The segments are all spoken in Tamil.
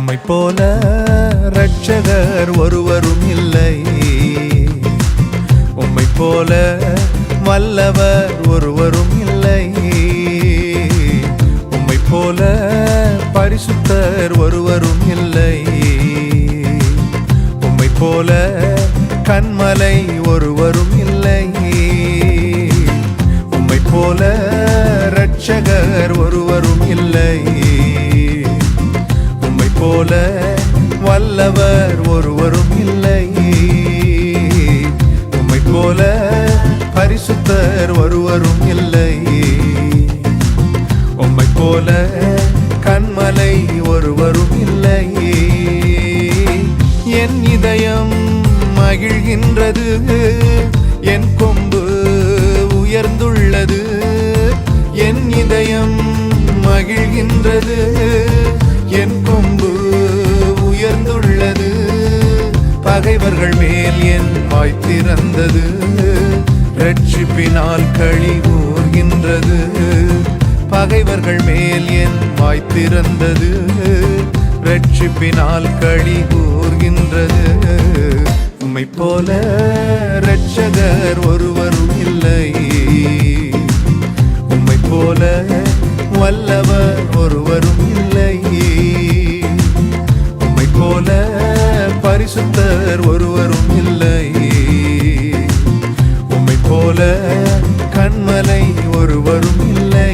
உம்மை போல இரட்சகர் ஒருவரும் இல்லை. உம்மை போல வல்லவர் ஒருவரும் இல்லை. உம்மை போல பரிசுத்தர் ஒருவரும் இல்லை. உம்மை போல கன்மலை ஒருவரும் இல்லை. உம்மை போல இரட்சகர் ஒருவரும் இல்லை. உம்மை போல வல்லவர் ஒருவரும் இல்லை. உம்மை போல பரிசுத்தர் ஒருவரும் இல்லை. உம்மை போல கன்மலை ஒருவரும் இல்லை. என் இதயம் மகிழ்கின்றது, என் கொம்பு உயர்ந்துள்ளது. என் இதயம் மகிழ்கின்றது, என் கொம்பு உயர்ந்துள்ளது. பகைவர்கள் மேல் என் வாய் திறந்தது, இரட்சிப்பினால் களி கூர்கின்றது. பகைவர்கள் மேல் என் வாய் திறந்தது, இரட்சிப்பினால் களி கூர்கின்றது. உம்மை போல இரட்சகர் ஒருவரும் இல்லை. உம்மை போல வல்லவர் ஒருவரும் இல்லை. உம்மை போல பரிசுத்தர் ஒருவரும் இல்லை. உம்மை போல கன்மலை ஒருவரும் இல்லை.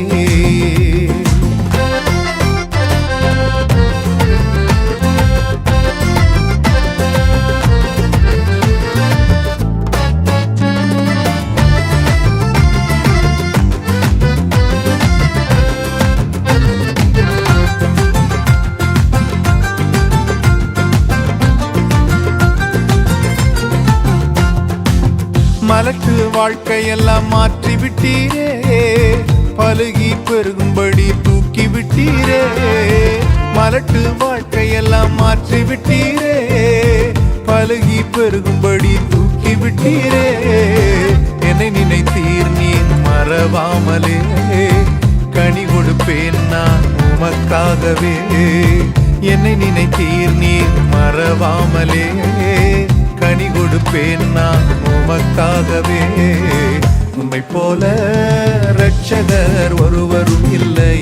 மலட்டு வாழ்க்கையெல்லாம் மாற்றி விட்டீரே, பழுகி பெருகும்படி தூக்கி விட்டீரே. மலட்டு வாழ்க்கையெல்லாம் மாற்றி விட்டீரே, பழுகி பெருகும்படி தூக்கி விட்டீரே. என்னை நினைத்தீர் நீர் மறவாமலே, கனி கொடுப்பேன் நான் உமக்காகவே. என்னை நினைத்தீர் நீர் மறவாமலே, கனி கொடுப்பேன் நான் உமக்காகவே. உம்மை போல இரட்சகர் ஒருவரும் இல்லை.